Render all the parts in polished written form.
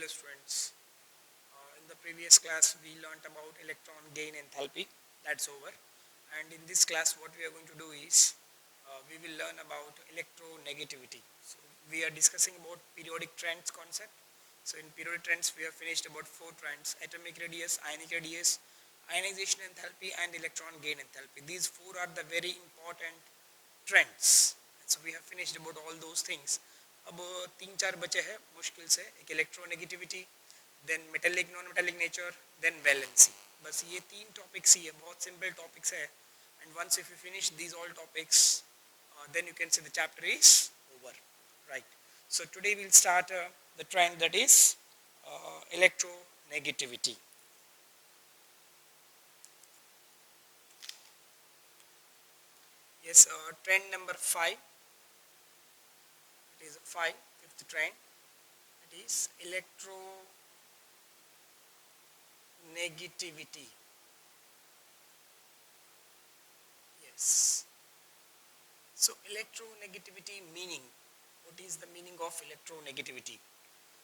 Hello students. In the previous class we learnt about electron gain enthalpy. That's over. And in this class what we are going to do is we will learn about electronegativity. So we are discussing about periodic trends concept. So in periodic trends we have finished about 4 trends: atomic radius, ionic radius, ionization enthalpy and electron gain enthalpy. These 4 are the very important trends. So we have finished about all those things. अब 3-4 बचे हैं मुश्किल से. एक electronegativity, then metallic non metallic nature, then valency. बस ये 3 topics ही है, बहुत सिंपल टॉपिक्स है. And once if you finish these all topics then you can say the chapter is over, right? So today we'll start the trend that is electronegativity. Yes, trend number 5. It is fifth trend. It is electronegativity. Yes. So electronegativity meaning. What is the meaning of electronegativity?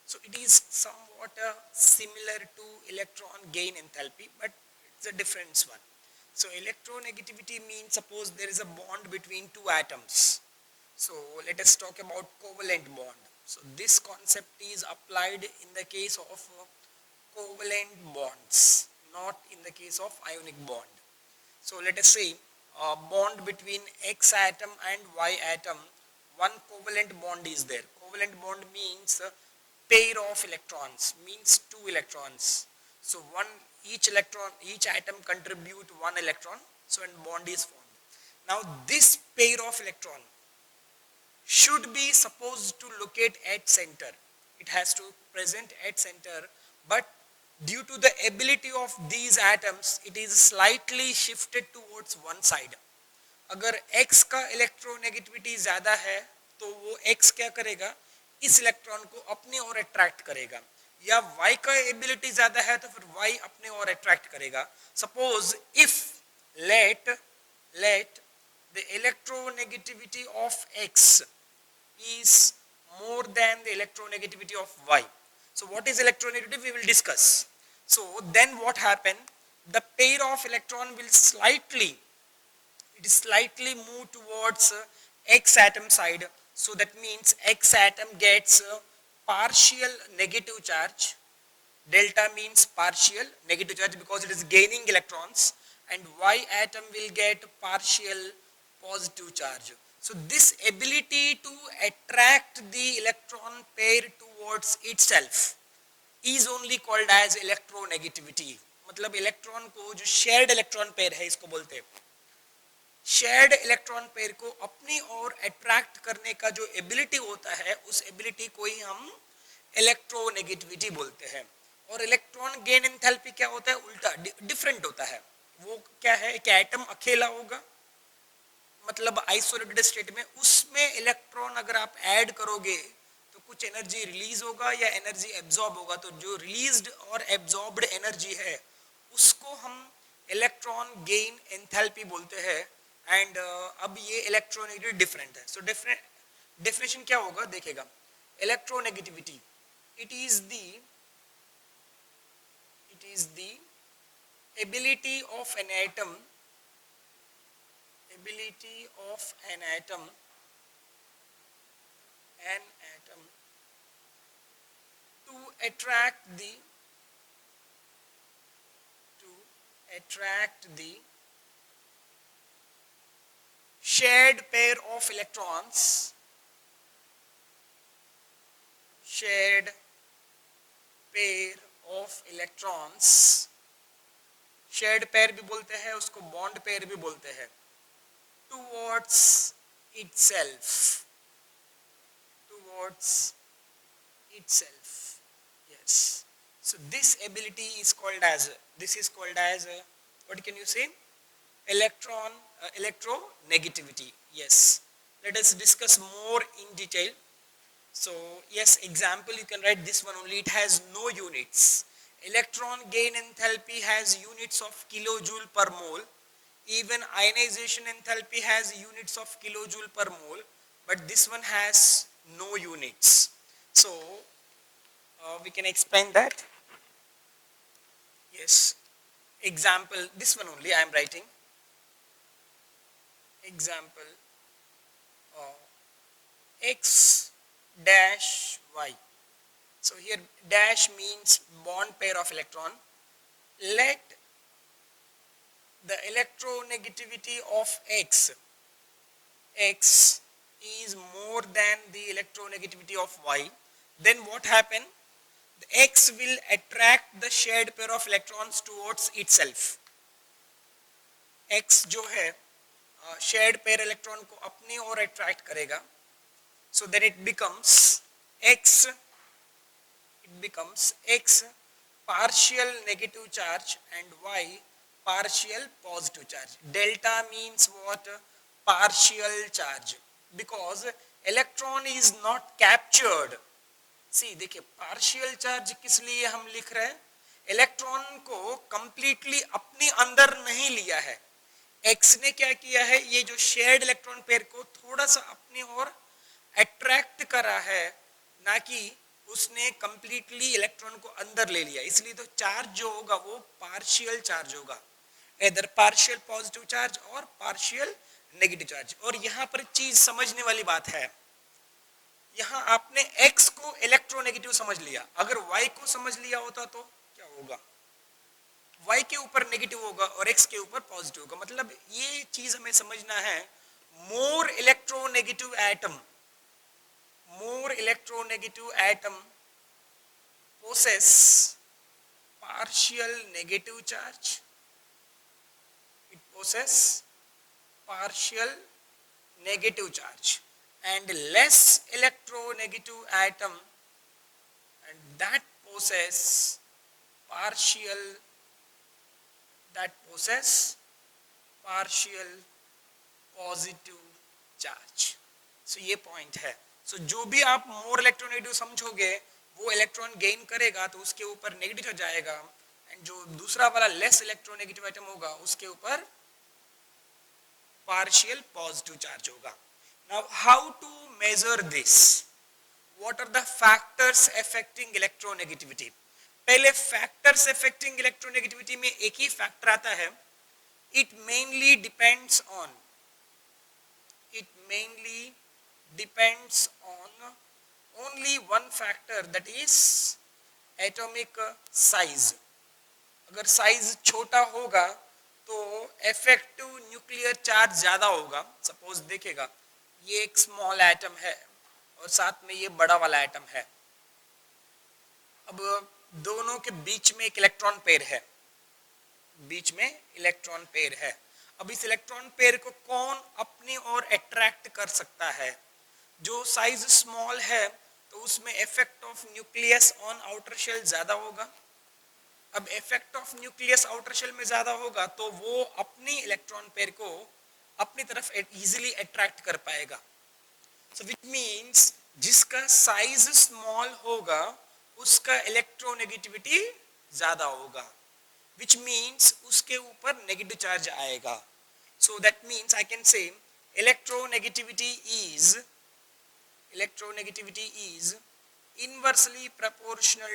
So it is somewhat similar to electron gain enthalpy, but it's a different one. So electronegativity means suppose there is a bond between two atoms. So let us talk about covalent bond. So this concept is applied in the case of covalent bonds, not in the case of ionic bond. So let us say a bond between X atom and Y atom, one covalent bond is there. Covalent bond means a pair of electrons, means 2 electrons. So each atom contribute 1 electron, so a bond is formed. Now this pair of electron should be supposed to locate at center. It has to present at center, but due to the ability of these atoms, it is slightly shifted towards one side. अगर X का electronegativity ज़्यादा है तो वो X क्या करेगा, इस electron को अपने ओर अट्रैक्ट करेगा, या Y का एबिलिटी ज़्यादा है तो फिर Y अपने ओर अट्रैक्ट करेगा. Suppose if let the electronegativity of X is more than the electronegativity of Y. So what is electronegativity we will discuss. So then what happen, the pair of electron will slightly move towards X atom side. So that means X atom gets partial negative charge. Delta means partial negative charge because it is gaining electrons, and Y atom will get partial positive charge. So this ability to attract the electron pair towards itself is only called as electronegativity. मतलब electron को जो shared electron pair है इसको बोलते हैं. Shared electron pair को अपनी ओर attract करने का जो एबिलिटी होता है, उस एबिलिटी को ही हम इलेक्ट्रोनेगेटिविटी बोलते हैं. और इलेक्ट्रॉन गेन एंथैल्पी क्या होता है, उल्टा डिफरेंट होता है. वो क्या है, एक एटम अकेला होगा, मतलब आइसोलेटेड स्टेट में, उसमें इलेक्ट्रॉन अगर आप ऐड करोगे तो कुछ एनर्जी रिलीज होगा या एनर्जी एब्जॉर्ब होगा. तो जो रिलीज्ड और एब्जॉर्ब्ड एनर्जी है उसको हम इलेक्ट्रॉन गेन एंथैल्पी बोलते हैं. एंड अब ये इलेक्ट्रोनेगेटिविटी डिफरेंट है. सो डेफिनेशन क्या होगा देखेगा. Electronegativity it is the ability of an atom to attract the shared pair of electrons, shared pair भी बोलते हैं उसको, बॉन्ड पेयर भी बोलते हैं, towards itself. Yes. So this ability is called as what can you say, electronegativity. Yes. Let us discuss more in detail. So yes, example you can write this one only. It has no units. Electron gain enthalpy has units of kilojoule per mole. Even ionization enthalpy has units of kilojoule per mole, but this one has no units. So we can explain that. Yes, example, this one only I am writing. Example, x dash y. So here dash means bond pair of electron. Let the electronegativity of x is more than the electronegativity of y, then what happen? The x will attract the shared pair of electrons towards itself. x जो है shared pair electron को अपनी ओर attract करेगा. So then it becomes x partial negative charge and y partial positive charge. Delta means what? Partial charge, because electron is not captured. See, देखिए partial charge किस लिए हम लिख रहे हैं? इलेक्ट्रॉन को कंप्लीटली अपने अंदर नहीं लिया है. x ने क्या किया है? ये जो शेयर्ड इलेक्ट्रॉन पेयर को थोड़ा सा अपनी ओर अट्रैक्ट करा है, ना कि उसने कंप्लीटली इलेक्ट्रॉन को अंदर ले लिया. इसलिए तो चार्ज जो होगा वो पार्शियल चार्ज होगा, इधर पार्शियल पॉजिटिव चार्ज और पार्शियल नेगेटिव चार्ज. और यहाँ पर चीज समझने वाली बात है, यहाँ आपने x को इलेक्ट्रोनेगेटिव समझ लिया, अगर y को समझ लिया होता तो क्या होगा? y के ऊपर नेगेटिव होगा और x के ऊपर पॉजिटिव होगा. मतलब ये चीज हमें समझना है. More electronegative atom possess partial negative charge. It possess partial negative charge, and less electronegative atom and that possess partial positive charge. So ये point है. So जो भी आप more electronegative समझोगे वो इलेक्ट्रॉन गेन करेगा तो उसके ऊपर नेगेटिव हो जाएगा, एंड जो दूसरा वाला लेस इलेक्ट्रोनेगेटिव आइटम होगा उसके ऊपर पार्शियल पॉजिटिव चार्ज होगा. Now how to measure this? What are the factors affecting electronegativity? पहले फैक्टर्स अफेक्टिंग इलेक्ट्रोनेगेटिविटी में एक ही फैक्टर आता है. It mainly depends on only one factor, that is atomic size. अगर साइज छोटा होगा तो इफेक्टिव न्यूक्लियर चार्ज ज्यादा होगा. सपोज देखेगा ये एक स्मॉल एटम है और साथ में ये बड़ा वाला एटम है. अब दोनों के बीच में एक इलेक्ट्रॉन पेयर है. अब इस इलेक्ट्रॉन पेयर को कौन अपनी ओर अट्रैक्ट कर सकता है? जो साइज स्मॉल है तो उसमें effect of nucleus on outer shell ज्यादा होगा. अब effect of nucleus outer shell में ज्यादा होगा तो वो अपनी इलेक्ट्रॉन पेयर को अपनी तरफ इजीली अट्रैक्ट कर पाएगा. सो व्हिच मींस जिसका साइज स्मॉल होगा उसका इलेक्ट्रोनेगेटिविटी ज्यादा होगा, व्हिच मींस उसके ऊपर नेगेटिव चार्ज आएगा. So that means I can say electronegativity is inversely proportional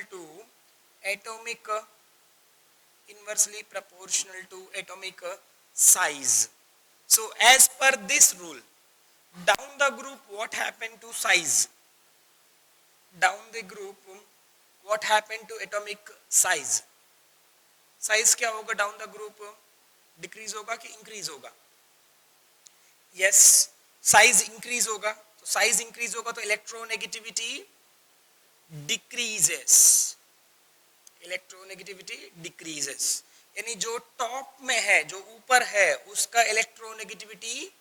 to atomic size. So as per this rule, down the group what happened to size? Down the group what happened to atomic size? Size क्या होगा down the group? Decrease होगा कि increase होगा? Yes, size increase होगा. तो size increase होगा तो electronegativity decreases. यानी जो टॉप में है, जो ऊपर है, उसका इलेक्ट्रोनेगेटिविटी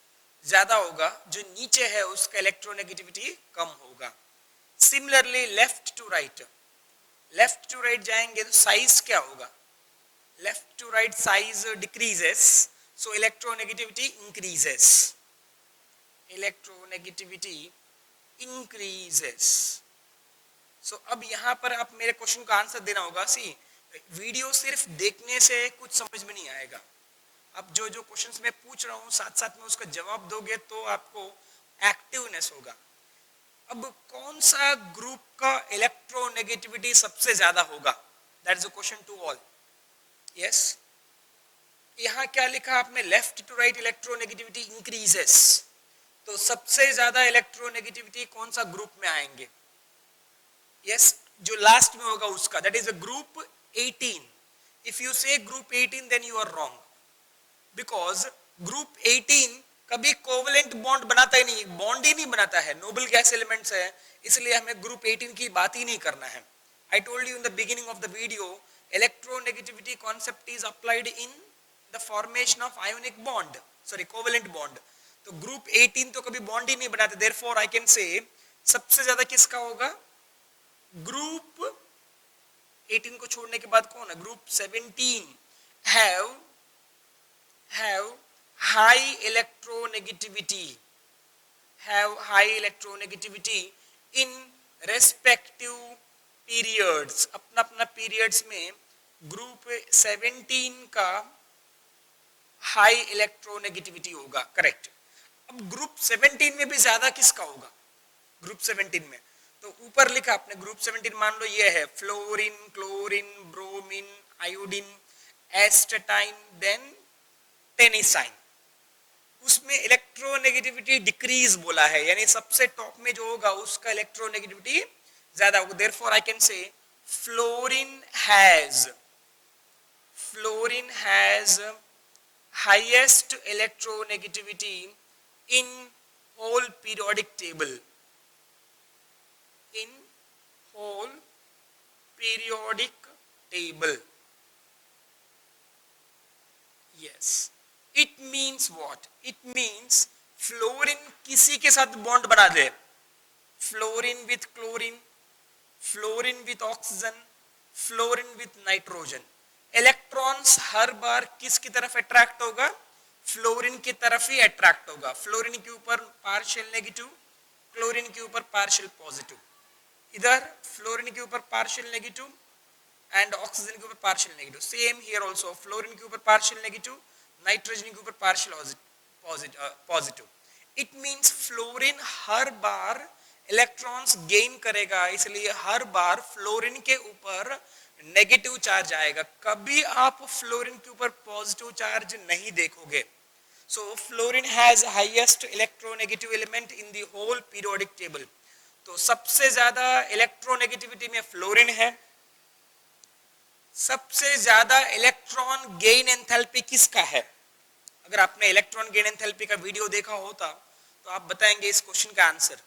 ज्यादा होगा, जो नीचे है उसका इलेक्ट्रोनेगेटिविटी कम होगा. सिमिलरली लेफ्ट टू राइट जाएंगे तो साइज क्या होगा? Left to right size decreases, so electronegativity increases. So अब यहाँ पर आप मेरे क्वेश्चन का आंसर देना होगा. सी, वीडियो सिर्फ देखने से कुछ समझ में नहीं आएगा. अब जो क्वेश्चंस मैं पूछ रहा हूँ साथ साथ में उसका जवाब दोगे तो आपको एक्टिवनेस होगा. अब कौन कौन सा ग्रुप का इलेक्ट्रोनेगेटिविटी सबसे ज्यादा होगा? That is a question to all. Yes, यहाँ क्या लिखा आपने? Left to right electronegativity increases. तो सबसे ज्यादा इलेक्ट्रोनेगेटिविटी कौन सा ग्रुप में आएंगे? यस, जो लास्ट में होगा उसका, that is a group 18. If you say group 18 then you are wrong, because group 18 कभी कोवलेंट बॉन्ड बनाता ही नहीं, बॉन्ड ही नहीं बनाता है, नोबल गैस एलिमेंट्स है, इसलिए हमें ग्रुप 18 की बात ही नहीं करना है. I told you in the beginning of the video, electronegativity concept is applied in the formation of ionic bond, sorry covalent bond. तो ग्रुप 18 तो कभी बॉन्ड ही नहीं बनाते, देयरफॉर आई कैन से सबसे ज्यादा किसका होगा? ग्रुप 18 को छोड़ने के बाद कौन है? Group 17 have high electronegativity, in respective periods. अपना अपना periods में ग्रुप 17 का हाई इलेक्ट्रोनेगेटिविटी होगा. करेक्ट. अब ग्रुप 17 में भी ज्यादा किसका होगा? ग्रुप 17 में तो ऊपर लिखा आपने ग्रुप 17, मान लो ये है fluorine, chlorine, bromine, iodine, astatine, then tennessine. उसमें इलेक्ट्रोनेगेटिविटी डिक्रीज बोला है, यानी सबसे टॉप में जो होगा उसका इलेक्ट्रोनेगेटिविटी ज्यादा होगा. Therefore I can say fluorine has highest electronegativity in whole periodic table. In whole periodic table. Yes. It means what? It means fluorine किसी के साथ बॉन्ड बना दे, fluorine with chlorine, fluorine with oxygen, fluorine with nitrogen, electrons हर बार किसकी तरफ attract होगा? फ्लोरीन की तरफ ही अट्रैक्ट होगा. फ्लोरीन के ऊपर पार्शियल नेगेटिव, क्लोरीन के ऊपर पार्शियल पॉजिटिव. इधर फ्लोरीन के ऊपर पार्शियल नेगेटिव एंड ऑक्सीजन के ऊपर partial negative. Same here also, fluorine के ऊपर पार्शियल नेगेटिव, नाइट्रोजन के ऊपर partial positive. It means fluorine her bar electrons gain करेगा, इसलिए हर बार फ्लोरीन के ऊपर नेगेटिव चार्ज आएगा. कभी आप फ्लोरीन के ऊपर पॉजिटिव चार्ज नहीं देखोगे. So fluorine has highest electronegative element in the whole periodic table. तो सबसे ज्यादा इलेक्ट्रोनेगेटिविटी में फ्लोरीन है. सबसे ज्यादा इलेक्ट्रॉन गेन एंथैल्पी किसका है? अगर आपने इलेक्ट्रॉन गेन एंथैल्पी का वीडियो देखा होता तो आप बताएंगे इस क्वेश्चन का answer.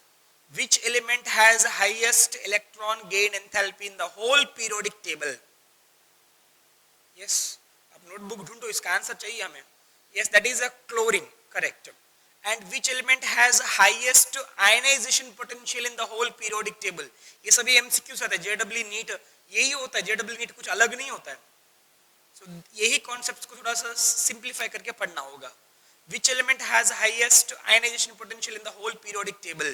Which element has highest electron gain enthalpy in the whole periodic table? Yes, आप नोटबुक ढूंढो, इसका आंसर चाहिए हमें. Yes, that is a chlorine. Correct. And which element has highest ionization potential in the whole periodic table? ये सभी MCQs आते हैं. JEE NEET यही होता है. JEE नीट कुछ अलग नहीं होता है. So यही कॉन्सेप्ट्स को थोड़ा सा सिंप्लीफाई करके पढ़ना होगा. Which element has highest ionization potential in the whole periodic table?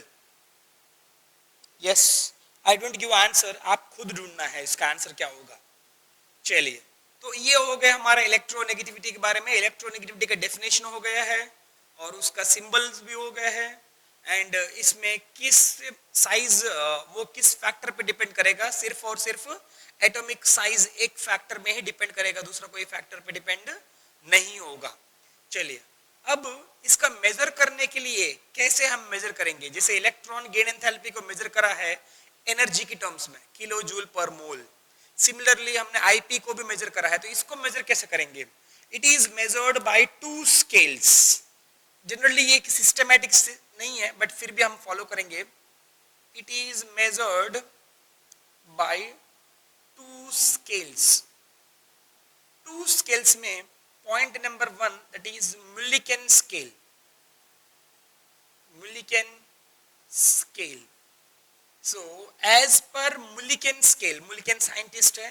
Yes, I don't give answer, आप खुद ढूंढना है इसका आंसर क्या होगा. चलिए, तो ये हो गया हमारा इलेक्ट्रोनेगेटिविटी के बारे में. इलेक्ट्रोनेगेटिविटी का डेफिनेशन हो गया है और उसका सिंबल्स भी हो गया है. एंड इसमें किस साइज, वो किस फैक्टर पे डिपेंड करेगा? सिर्फ और सिर्फ एटॉमिक साइज एक फैक्टर में ही डिपेंड करेगा, दूसरा कोई फैक्टर पे डिपेंड नहीं होगा. चलिए, अब इसका मेजर करने के लिए कैसे हम मेजर करेंगे? जैसे इलेक्ट्रॉन गेन एंथैल्पी को मेजर करा है एनर्जी की टर्म्स में, किलो जूल पर मोल. सिमिलरली हमने आईपी को भी मेजर करा है, तो इसको मेजर कैसे करेंगे? It is measured by two scales. Generally ये सिस्टमैटिक नहीं है, बट फिर भी हम फॉलो करेंगे. It is measured by two scales. Two scales में point number 1, that is Mulliken scale. Mulliken scale. So as per Mulliken scale, Mulliken scientist है,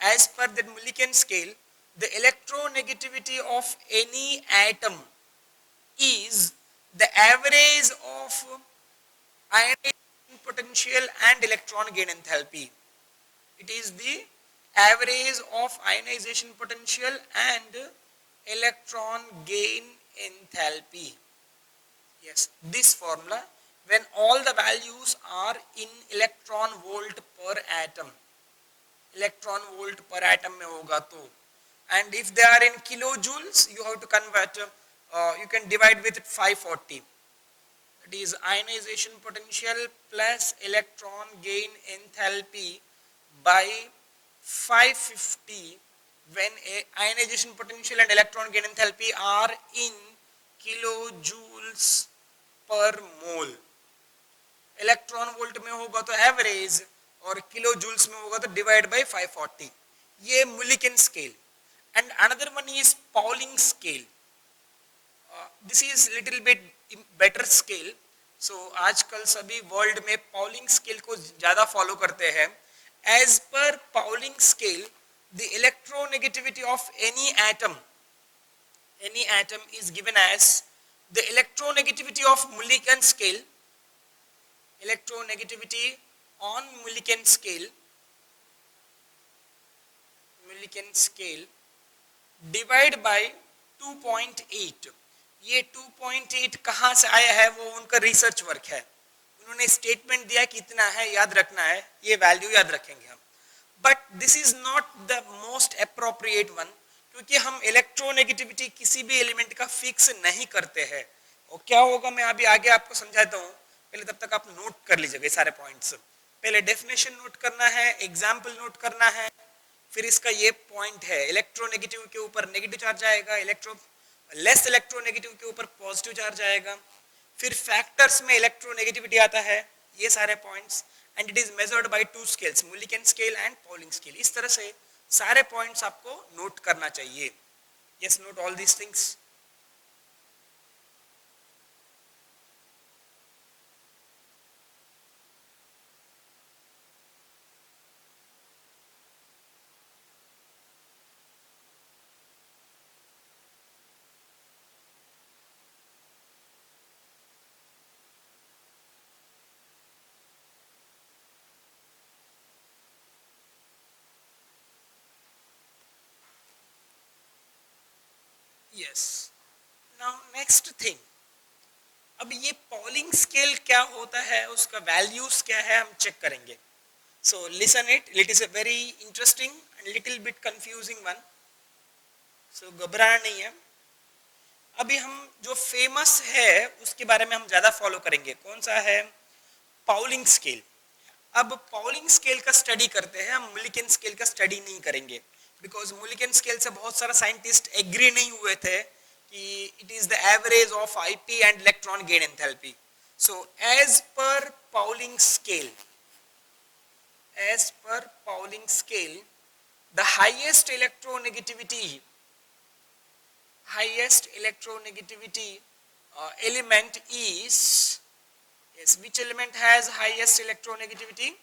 as per that Mulliken scale, the electronegativity of any atom is the average of ionization potential and electron gain enthalpy. It is the average of ionization potential and electron gain enthalpy. Yes, this formula when all the values are in electron volt per atom, electron volt per atom में होगा तो, and if they are in kilojoules you have to convert, you can divide with 540, that is ionization potential plus electron gain enthalpy by 550 when ionization potential and electron gain enthalpy are in kilojoules per mole. Electron volt में होगा तो average और kilo joules में होगा तो divide by 540. ये Mulliken scale. And another one is Pauling scale. This is little bit better scale. So आजकल सभी वर्ल्ड में पॉलिंग स्केल को ज्यादा फॉलो करते हैं. As per Pauling scale the electronegativity of any atom is given as the electronegativity of Mulliken scale, electronegativity on Mulliken scale divide by 2.8. ये 2.8 कहाँ से आया है वो उनका रिसर्च वर्क है. उन्होंने स्टेटमेंट दिया कि इतना है, याद रखना है, ये वैल्यू याद रखेंगे हम. But this is not the most appropriate one, क्योंकि हम इलेक्ट्रोनेगेटिविटी किसी भी एलिमेंट का फिक्स नहीं करते हैं. और क्या होगा मैं अभी आगे आपको समझाता हूँ, पहले तब तक आप नोट कर लीजिएगा सारे पॉइंट्स. पहले डेफिनेशन नोट करना है, एग्जाम्पल नोट करना है, फिर इसका ये पॉइंट है इलेक्ट्रोनेगेटिव के ऊपर नेगेटिव चार्ज आएगा, लेस इलेक्ट्रोनेगेटिव के ऊपर पॉजिटिव चार्ज आएगा, फिर फैक्टर्स में इलेक्ट्रोनेगेटिविटी आता है, ये सारे points. And it is measured by two scales, Mulliken scale and Pauling scale. इस तरह से सारे पॉइंट्स आपको नोट करना चाहिए. Yes, note all these things. Yes. Now next thing. अब ये पॉलिंग स्केल क्या होता है, उसका वैल्यूज क्या है, हम चेक करेंगे. So listen it is a very interesting and little bit confusing one. So घबराना नहीं है. अभी हम जो फेमस है उसके बारे में हम ज्यादा फॉलो करेंगे. कौन सा है? Polling scale. अब पॉलिंग स्केल का स्टडी करते हैं, हम मुलिकन स्केल का स्टडी नहीं करेंगे, बिकॉज मुलिकन स्केल से बहुत सारा साइंटिस्ट एग्री नहीं हुए थे कि it is the average of IP and electron gain enthalpy. So as per Pauling scale, the highest electronegativity element is, yes, which element has highest electronegativity?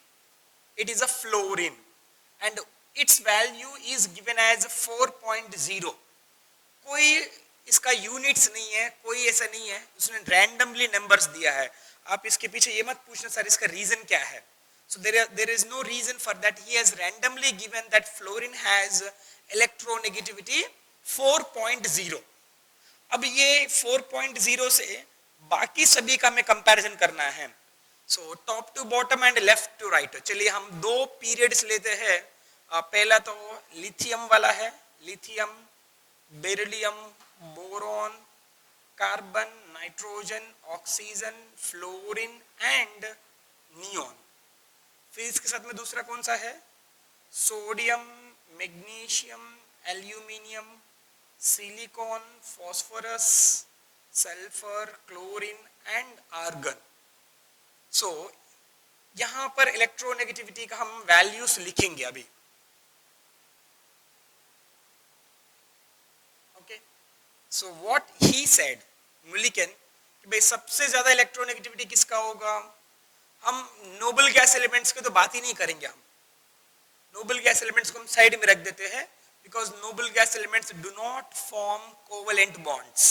It is a fluorine, and its value is given as 4.0. कोई इसका units नहीं है, कोई ऐसा नहीं है, उसने randomly numbers दिया है. आप इसके पीछे ये मत पूछना सर इसका रीजन क्या है. So there is no reason for that. He has randomly given that fluorine has electronegativity 4.0. अब ये 4.0 से बाकी सभी का हमें कंपैरिजन करना है. So top to bottom and left to right. चलिए हम दो पीरियड्स लेते हैं. पहला तो लिथियम वाला है, lithium, beryllium, boron, carbon, nitrogen, oxygen, fluorine and neon. फिर इसके साथ में दूसरा कौन सा है? Sodium, magnesium, aluminium, silicon, phosphorus, sulphur, chlorine and argon. So यहां पर इलेक्ट्रोनेगेटिविटी का हम वैल्यूज लिखेंगे अभी. Okay, so what he said Mulliken कि भाई सबसे ज्यादा इलेक्ट्रोनेगेटिविटी किसका होगा. हम नोबल गैस एलिमेंट्स की तो बात ही नहीं करेंगे. हम नोबल गैस एलिमेंट्स को हम साइड में रख देते हैं, because noble gas elements do not form covalent bonds.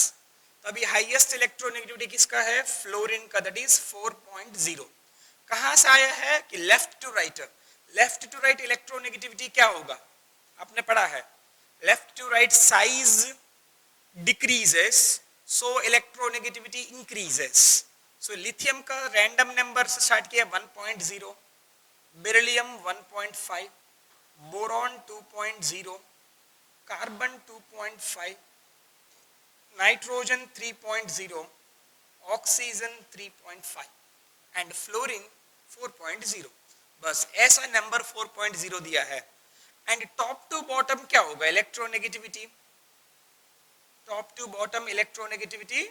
तो अभी हाईएस्ट इलेक्ट्रोनेगेटिविटी किसका है? फ्लोरीन का, दैट इज 4.0. कहां से आया है? कि left to right. Left to right electronegativity क्या होगा? आपने पढ़ा है left to right size decreases, so electronegativity increases. So lithium का रैंडम नंबर से स्टार्ट किया 1.0, beryllium 1.5, boron 2.0, carbon 2.5, nitrogen 3.0, oxygen 3.5 and fluorine 4.0। बस ऐसा नंबर 4.0 दिया है। एंड टॉप टू बॉटम क्या होगा electronegativity? Top to bottom electronegativity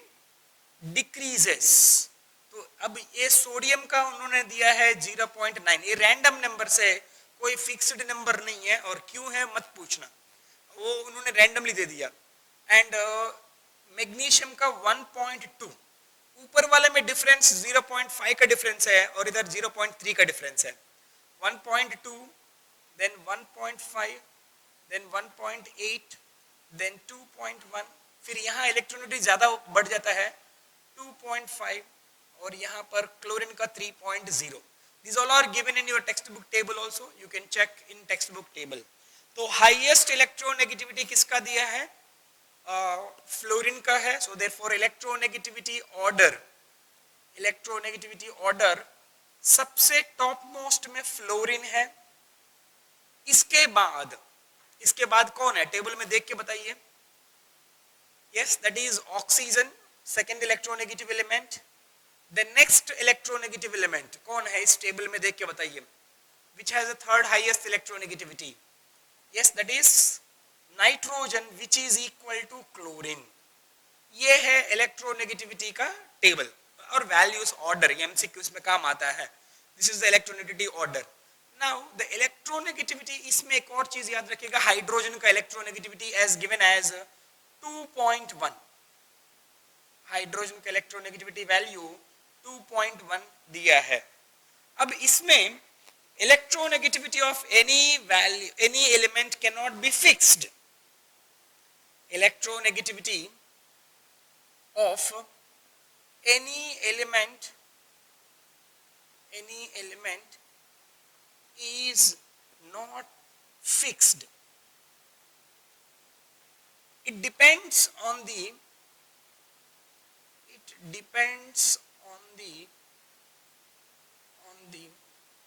decreases. तो अब ये सोडियम का उन्होंने दिया है 0.9, ये रैंडम नंबर से, कोई फिक्स्ड नंबर नहीं है, और क्यों है मत पूछना, वो उन्होंने रैंडमली दे दिया। एंड मैग्नीशियम का 1.2, ऊपर वाले में डिफरेंस 0.5 का डिफरेंस है और इधर 0.3 का डिफरेंस है। 1.2 देन 1.5 देन 1.8 देन 2.1, फिर यहाँ इलेक्ट्रोनेगेटिविटी ज्यादा बढ़ जाता है 2.5, और यहाँ पर क्लोरीन का 3.0। These all are given in your textbook table also, you can check in textbook table। तो हाईएस्ट इलेक्ट्रोनेगेटिविटी किसका दिया है? फ्लोरीन का है। सो देयरफॉर इलेक्ट्रोनेगेटिविटी ऑर्डर सबसे टॉप मोस्ट में फ्लोरीन है। इसके बाद कौन है टेबल में देख के बताइए? Yes, that is oxygen, second electronegative element. The next electronegative element कौन है इस टेबल में देख के बताइए? Which has the third highest electronegativity? Yes, that is nitrogen, which is equal to chlorine. ये है इलेक्ट्रोनेगेटिविटी का टेबल और वैल्यूज ऑर्डर, एमसीक्यूज में काम आता है। This is the electronegativity order. Now the electronegativity, इसमें एक और चीज याद रखिएगा, हाइड्रोजन का electronegativity as given as 2.1। Hydrogen का इलेक्ट्रोनेगेटिविटी वैल्यू 2.1 दिया है। अब इसमें electronegativity of any element can not be fixed. Electronegativity of any element is not fixed. It depends on the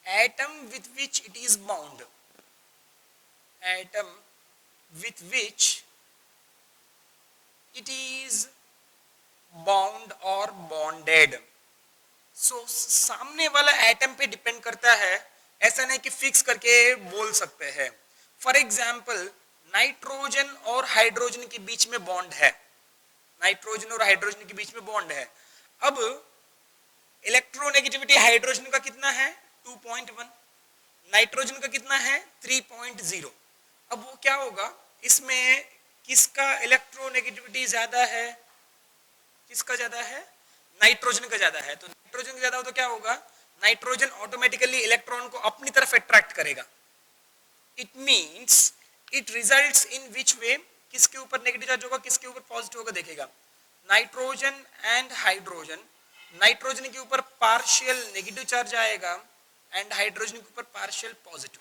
atom with which it is bound. Atom with which it is bond और bonded. सो सामने वाला atom पे depend करता है, ऐसा नहीं कि fix करके बोल सकते हैं। फॉर एग्जाम्पल नाइट्रोजन और हाइड्रोजन के बीच में बॉन्ड है, नाइट्रोजन और हाइड्रोजन के बीच में बॉन्ड है। अब इलेक्ट्रोनेगेटिविटी हाइड्रोजन का कितना है? 2.1, नाइट्रोजन का कितना है? 3.0। अब वो क्या होगा, इसमें किसका इलेक्ट्रोनेगेटिविटी ज्यादा है? किसका ज्यादा है? नाइट्रोजन का ज्यादा है। तो नाइट्रोजन का ज्यादा हो तो क्या होगा, नाइट्रोजन ऑटोमेटिकली इलेक्ट्रॉन को अपनी तरफ अट्रैक्ट करेगा। It means it results in which way, किसके ऊपर नेगेटिव चार्ज होगा, किसके ऊपर पॉजिटिव होगा देखिएगा। नाइट्रोजन एंड हाइड्रोजन, नाइट्रोजन के ऊपर पार्शियल नेगेटिव चार्ज आएगा एंड हाइड्रोजन के ऊपर पार्शियल पॉजिटिव।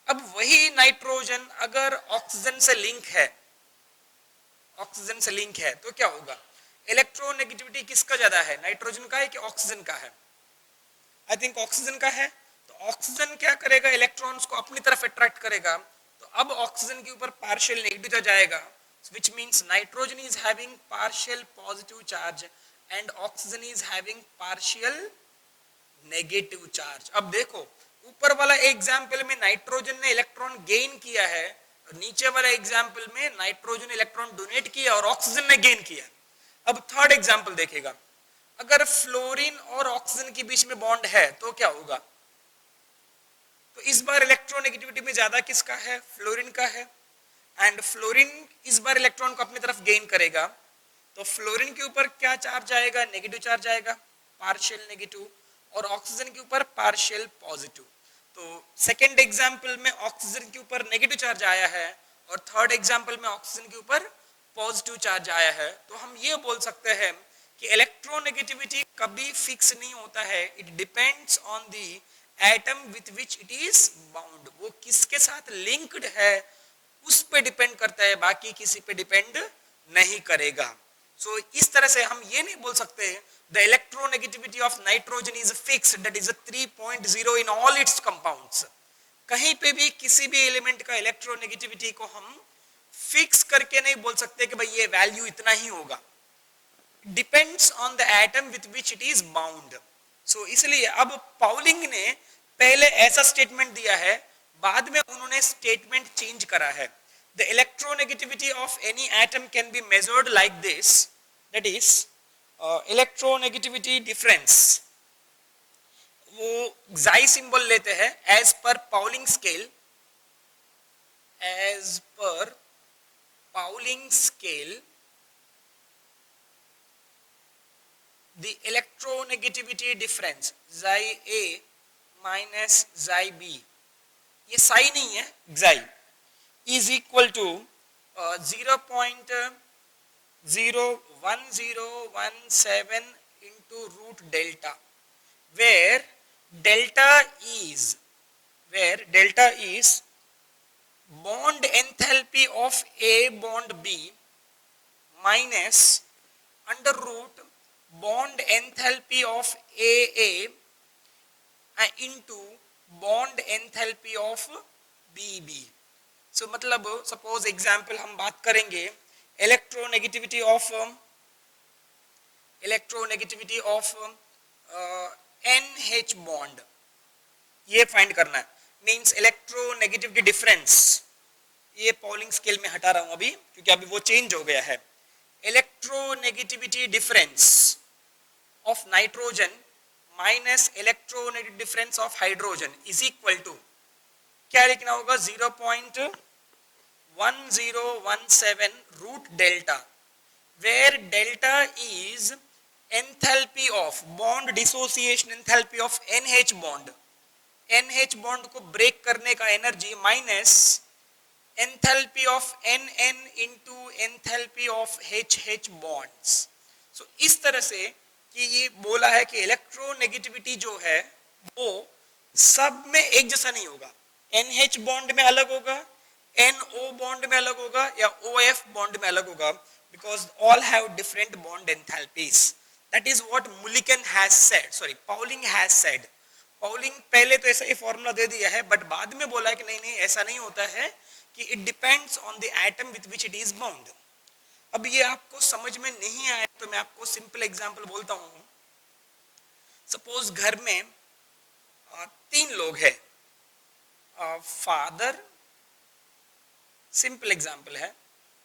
अब वही नाइट्रोजन अगर ऑक्सीजन से लिंक है, तो क्या होगा, इलेक्ट्रोनेगेटिविटी किसका ज्यादा है, नाइट्रोजन का है कि ऑक्सीजन का है? आई थिंक ऑक्सीजन का है। तो ऑक्सीजन क्या करेगा, इलेक्ट्रॉन्स को अपनी तरफ अट्रैक्ट करेगा। तो अब ऑक्सीजन के ऊपर पार्शियल नेगेटिव चार्ज आएगा, which means nitrogen is having partial positive charge and oxygen is having partial negative charge. अब देखो ऊपर वाला एग्जाम्पल में नाइट्रोजन ने इलेक्ट्रॉन गेन किया है, और नीचे वाला एग्जाम्पल में नाइट्रोजन इलेक्ट्रॉन डोनेट किया और ऑक्सीजन ने गेन किया। अब थर्ड एग्जाम्पल देखेगा, अगर फ्लोरीन और ऑक्सीजन के बीच में बॉन्ड है तो क्या होगा? तो इस बार इलेक्ट्रोनेगेटिविटी में ज्यादा किसका है? फ्लोरीन का है। एंड फ्लोरीन इस बार इलेक्ट्रॉन को अपनी तरफ गेन करेगा, तो फ्लोरीन के ऊपर क्या चार्ज आएगा? नेगेटिव चार्ज आएगा, पार्शियल नेगेटिव, और ऑक्सीजन के ऊपर पार्शियल पॉजिटिव। तो सेकेंड एग्जाम्पल में ऑक्सीजन के ऊपर नेगेटिव चार्ज आया है और थर्ड एग्जाम्पल में ऑक्सीजन के ऊपर पॉजिटिव चार्ज आया है। तो हम ये बोल सकते हैं कि इलेक्ट्रोनेगेटिविटी कभी फिक्स नहीं होता है, it depends on the atom with which it is bound. वो किसके साथ लिंक्ड है उस पे डिपेंड करता है, बाकी किसी पे डिपेंड नहीं करेगा। सो इस तरह से हम ये नहीं बोल सकते the electronegativity of nitrogen is fixed, that is 3.0 in all it's compounds. कहीं पे भी किसी भी एलिमेंट का इलेक्ट्रोनेगेटिविटी को हम फिक्स करके नहीं बोल सकते कि भाई ये वैल्यू इतना ही होगा, depends on the atom with which it is bound. So इसलिए अब पाउलिंग ने पहले ऐसा स्टेटमेंट दिया है, बाद में उन्होंने स्टेटमेंट चेंज करा है। The electronegativity of any atom can be measured like this, that is electronegativity difference. वो xi सिंबल लेते हैं as per Pauling scale, as per Pauling scale the electronegativity difference xi a minus xi b, ये psi नहीं है, xi is equal to 0.01017 into root delta, where delta is bond enthalpy of A bond B minus under root bond enthalpy of AA into bond enthalpy of BB। सो मतलब suppose example हम बात करेंगे electronegativity of NH bond, ये find करना है, means electronegativity difference. ये polling scale में हटा रहा हूं अभी क्योंकि अभी वो चेंज हो गया है। Electronegativity difference of nitrogen minus electronegativity difference of hydrogen is equal to, क्या लिखना होगा, 0.1017 root delta, where delta is enthalpy of bond dissociation enthalpy of NH bond, NH bond को ब्रेक करने का energy minus enthalpy of NN into enthalpy of HH bonds। सो इस तरह से कि ये बोला है कि इलेक्ट्रोनेगेटिविटी जो है वो सब में एक जैसा नहीं होगा, NH बॉन्ड में अलग होगा, NO बॉन्ड में अलग होगा या OF बॉन्ड में अलग होगा, because all have different bond enthalpies. That is what Mulliken has said, sorry Pauling has said. Pauling पहले तो ऐसा ही फॉर्मूला दे दिया है, बट बाद में बोला है कि नहीं नहीं ऐसा नहीं होता है, कि it depends on the atom with which it is bound. अब ये आपको समझ में नहीं आया तो मैं आपको सिंपल एग्जांपल बोलता हूं। सपोज घर में 3 लोग हैं, फादर, सिंपल एग्जांपल है,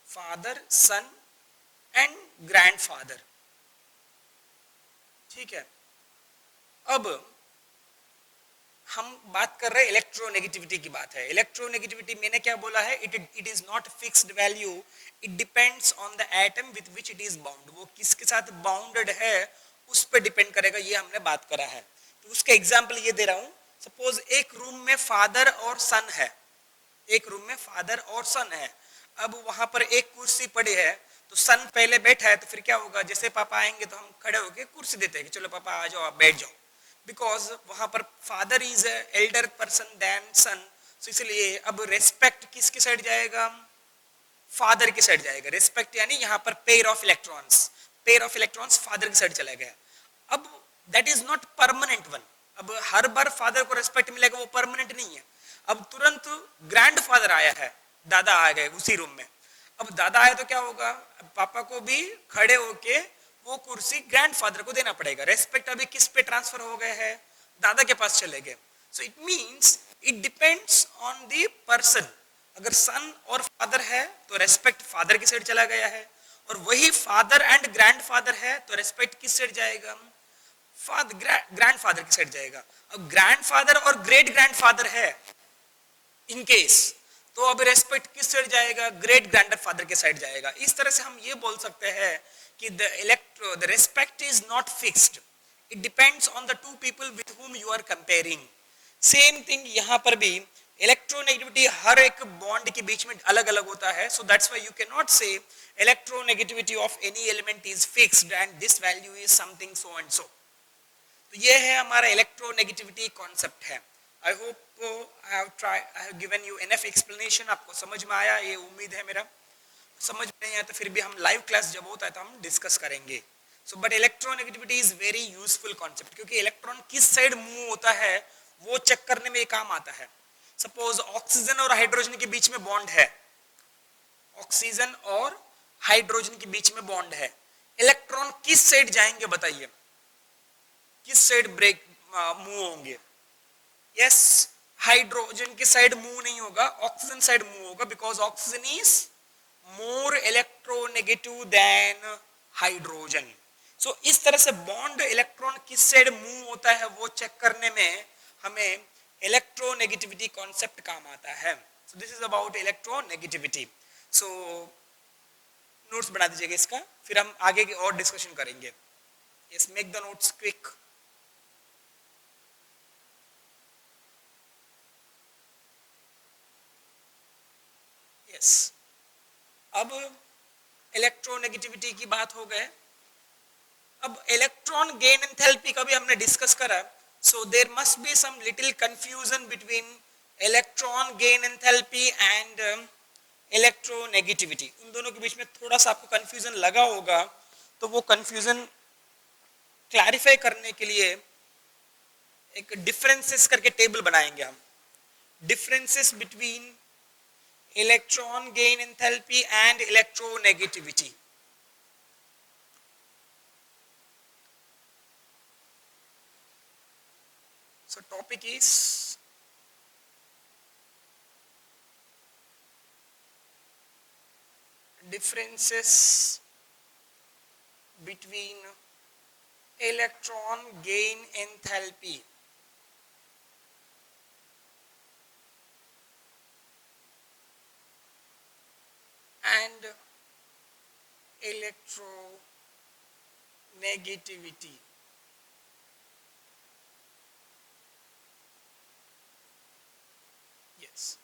फादर, सन एंड ग्रैंडफादर, ठीक है। अब हम बात कर रहे हैं इलेक्ट्रोनेगेटिविटी की बात है। इलेक्ट्रोनेगेटिविटी मैंने क्या बोला है, it is not fixed value, it depends on the atom with which it is bound. वो किसके साथ बाउंडेड है उस पर डिपेंड करेगा, ये हमने बात करा है। तो उसका एग्जांपल ये दे रहा हूं। सपोज एक रूम में फादर और सन है, एक रूम में फादर और सन है। अब वहां पर एक कुर्सी पड़ी है, तो सन पहले बैठा है, तो फिर क्या होगा, जैसे पापा आएंगे तो हम खड़े होके कुर्सी देते हैं कि चलो पापा आ जाओ, आप बैठ जाओ, बिकॉज वहां पर father is elder person then son. So इसलिए अब रेस्पेक्ट किसके साइड जाएगा, फादर की साइड जाएगा। रेस्पेक्ट यानी यहाँ पर pair of electrons, pair of electrons father की साइड चला गया। अब that is not permanent one. अब हर बार फादर को रेस्पेक्ट मिलेगा, वो परमानेंट नहीं है। अब तुरंत ग्रैंडफादर आया है, दादा आ गए उसी रूम में। अब दादा आए तो क्या होगा, पापा को भी खड़े होके वो कुर्सी ग्रैंडफादर को देना पड़ेगा। रेस्पेक्ट अभी किस पे ट्रांसफर हो गए हैं, दादा के पास चले गए। So it means it depends on the person. अगर सन और फादर है तो रेस्पेक्ट फादर की साइड चला गया है, और वही फादर एंड ग्रैंडफादर है तो रेस्पेक्ट किस साइड जाएगा, ग्रैंडफादर की साइड जाएगा। अब ग्रैंडफादर और ग्रेट ग्रैंडफादर है इन केस, तो अब रेस्पेक्ट किस साइड जाएगा, ग्रेट ग्रैंडफादर के साइड जाएगा। इस तरह से हम ये बोल सकते हैं कि the respect is not fixed, it depends on the two people with whom you are comparing। Same thing यहाँ पर भी इलेक्ट्रोनेगेटिविटी हर एक बॉन्ड के बीच में अलग अलग होता है। So that's why you can not say electronegativity of any element is fixed and this value is something so and so. तो ये है हमारा इलेक्ट्रोनेगेटिविटी कॉन्सेप्ट है। I hope I have given you enough explanation, आपको समझ में आया ये उम्मीद है मेरा। समझ में नहीं आया तो फिर भी हम लाइव क्लास जब होता है तो हम डिस्कस करेंगे. So but electronegativity is very useful concept, क्योंकि इलेक्ट्रॉन किस साइड मूव होता है वो चेक करने में काम आता है. सपोज ऑक्सीजन और हाइड्रोजन के बीच में बॉन्ड है, ऑक्सीजन और हाइड्रोजन के बीच में बॉन्ड है, इलेक्ट्रॉन किस साइड जाएंगे बताइए, किस साइड ब्रेक मूव होंगे? यस, हाइड्रोजन की साइड मूव नहीं होगा, ऑक्सीजन साइड मूव होगा, because oxygen is more electronegative then hydrogen. So इस तरह से बॉन्ड इलेक्ट्रॉन किस साइड मूव होता है वो चेक करने में हमें इलेक्ट्रोनेगेटिविटी कॉन्सेप्ट काम आता है. So this is about electronegativity. So notes बना दीजिएगा इसका, फिर हम आगे की और डिस्कशन करेंगे. Yes, make the notes quick. Yes, अब इलेक्ट्रोनेगेटिविटी की बात हो गए. अब इलेक्ट्रॉन गेन एंथैल्पी का भी हमने डिस्कस करा. So there must be some little confusion between electron gain enthalpy and electronegativity. उन दोनों के बीच में थोड़ा सा आपको कंफ्यूजन लगा होगा, तो वो कंफ्यूजन क्लैरिफाई करने के लिए एक डिफरेंसेस करके टेबल बनाएंगे हम. Differences between electron gain enthalpy and electronegativity. So topic is differences between electron gain enthalpy and electronegativity. Yes.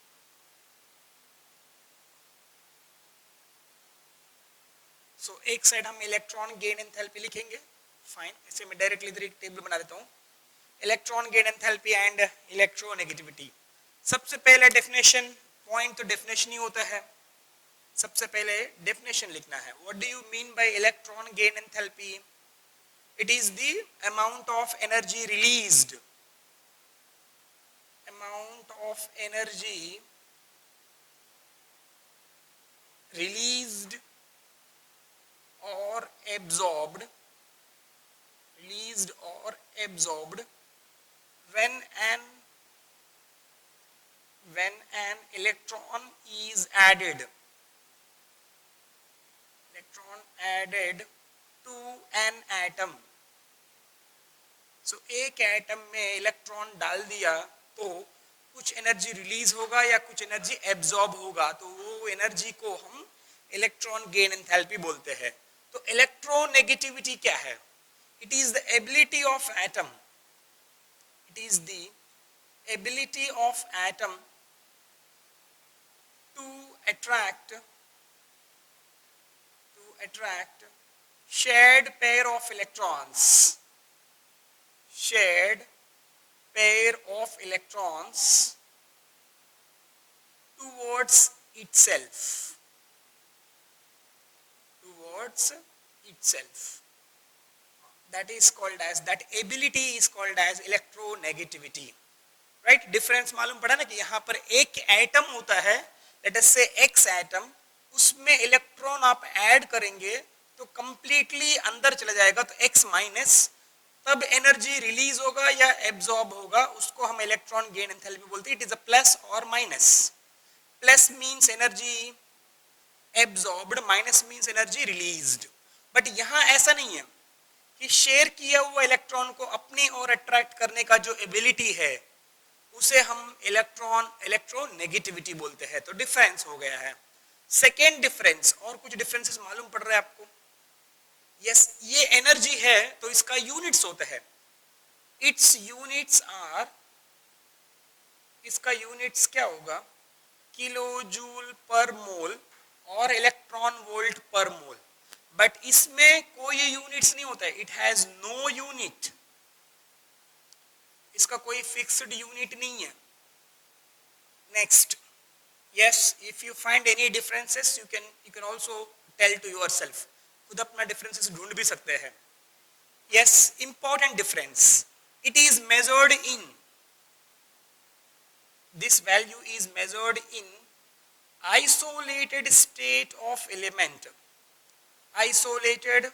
So एक साइड हम इलेक्ट्रॉन गेन एंथैल्पी लिखेंगे. फाइन, इसे मैं डायरेक्टली इधर एक टेबल बना देता हूँ. Electron gain enthalpy and electronegativity. सबसे पहले डेफिनेशन, पॉइंट तो डेफिनेशन ही होता है. सबसे पहले डेफिनेशन लिखना है. What do you mean by electron gain enthalpy? It is the amount of energy released, amount of energy released or absorbed, released or absorbed when an electron is added, electron added to an atom. So एक atom में electron डाल दिया तो कुछ energy release होगा या कुछ energy absorb होगा, तो वो एनर्जी को हम इलेक्ट्रॉन गेन एंथैल्पी बोलते हैं. तो इलेक्ट्रोनेगेटिविटी क्या है? It is the ability of atom, it is the ability of atom to attract shared pair of electrons, shared pair of electrons towards itself, that is called as, that ability is called as electronegativity. Right, difference मालूम पड़ा ना कि यहाँ पर एक atom होता है, let us से एक्स एटम, उसमें इलेक्ट्रॉन आप ऐड करेंगे तो कंप्लीटली अंदर चला जाएगा, तो एक्स माइनस, तब एनर्जी रिलीज होगा या एब्जॉर्ब होगा, उसको हम इलेक्ट्रॉन गेन एंथैल्पी बोलते हैं. इट इज अ प्लस और minus. Plus means energy absorbed, minus means energy released. But यहाँ ऐसा नहीं है कि शेयर किया हुआ इलेक्ट्रॉन को अपनी ओर अट्रैक्ट करने का जो एबिलिटी है उसे हम इलेक्ट्रोनेगेटिविटी बोलते हैं. तो डिफरेंस हो गया है. सेकेंड डिफरेंस, और कुछ डिफरेंसेस मालूम पड़ रहा है आपको? यस, ये एनर्जी है तो इसका यूनिट्स होता है. इट्स यूनिट्स आर, इसका यूनिट्स क्या होगा? किलो जूल पर मोल और इलेक्ट्रॉन वोल्ट पर मोल. बट इसमें कोई यूनिट्स नहीं होता है, इट हैज नो यूनिट, इसका कोई फिक्स्ड यूनिट नहीं है. Next, yes, if you find any differences you can also tell to yourself, खुद अपना differences ढूंढ भी सकते हैं. Yes, important difference, it is measured in, this value is measured in isolated state of element, isolated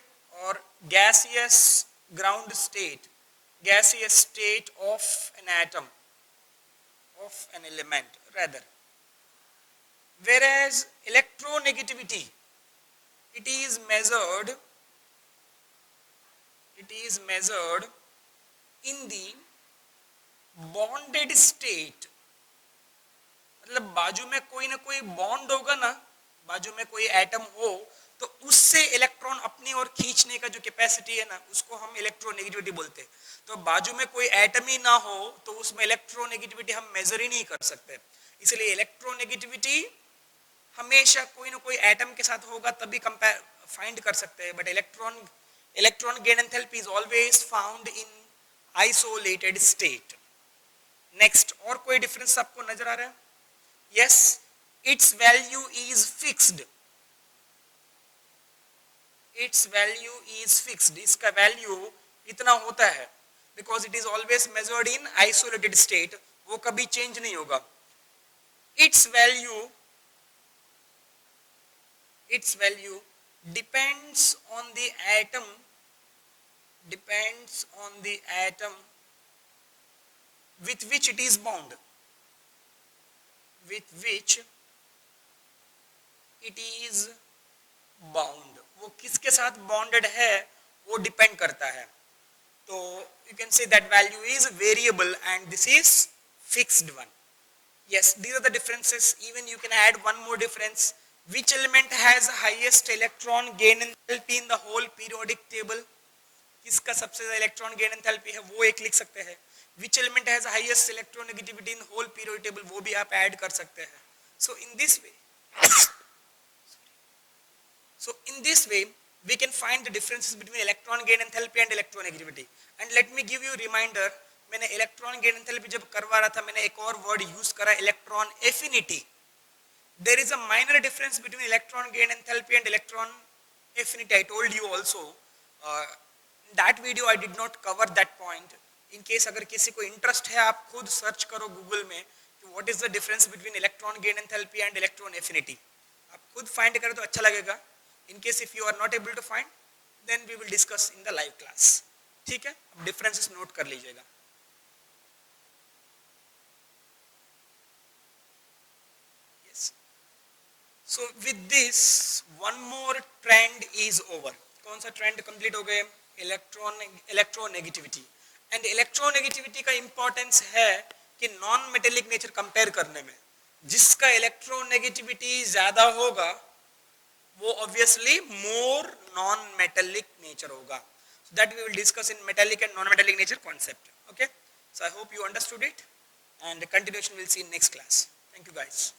or gaseous ground state, gaseous state of an atom, of an element rather. Whereas electronegativity, it is measured in the bonded state, मतलब बाजू में कोई ना कोई bond होगा ना, बाजू में कोई एटम हो तो उससे इलेक्ट्रॉन अपनी ओर खींचने का जो कैपेसिटी है ना, उसको हम इलेक्ट्रोनेगेटिविटी बोलते हैं. तो बाजू में कोई एटम ही ना हो तो उसमें इलेक्ट्रोनेगेटिविटी हम मेजर ही नहीं कर सकते. इसलिए इलेक्ट्रोनेगेटिविटी हमेशा कोई ना कोई एटम के साथ होगा तभी कंपेयर फाइंड कर सकते हैं. But electron gain enthalpy is always found in isolated state. Next, और कोई डिफरेंस आपको नजर आ रहा है? Yes, it's value is fixed, it's value is fixed, इसका वैल्यू इतना होता है because it is always measured in isolated state, वो कभी चेंज नहीं होगा. It's value depends on the atom, depends on the atom with which it is bound, with which it is bound. वो किसके साथ bonded है वो depend करता है. तो you can say that value is variable and this is fixed one. Yes, these are the differences. Even you can add one more difference. Which element has highest electron gain enthalpy in the whole periodic table? किसका सबसे ज्यादा electron gain enthalpy है वो एक लिख सकते हैं. Which element has highest electronegativity in whole periodic table, वो भी आप ऐड कर सकते हैं. So in this way we can find the differences between electron gain enthalpy and electronegativity. And let me give you a reminder, मैंने electron gain enthalpy जब करवा रहा था मैंने एक और वर्ड यूज करा, electron affinity. There is a minor difference between electron gain enthalpy and electron affinity. I told you also. That video I did not cover that point. In case अगर किसी को इंटरेस्ट है आप खुद search करो Google में कि what is the difference between electron gain enthalpy and electron affinity. आप खुद फाइंड करें तो अच्छा लगेगा. In case if you are not able to find, then we will discuss in the live class. ठीक है, अब डिफरेंसेस नोट कर लीजिएगा. So with this one more trend is over. कौन सा ट्रेंड कंप्लीट हो गए? इलेक्ट्रोनेगेटिविटी. एंड इलेक्ट्रोनेगेटिविटी का इंपॉर्टेंस है कि नॉन मेटेलिक नेचर कंपेयर करने में जिसका इलेक्ट्रोनेगेटिविटी ज्यादा होगा वो obviously more non metallic nature होगा. So that we will discuss in metallic and non metallic nature concept. Okay, so I hope you understood it and the continuation we'll see in next class. Thank you guys.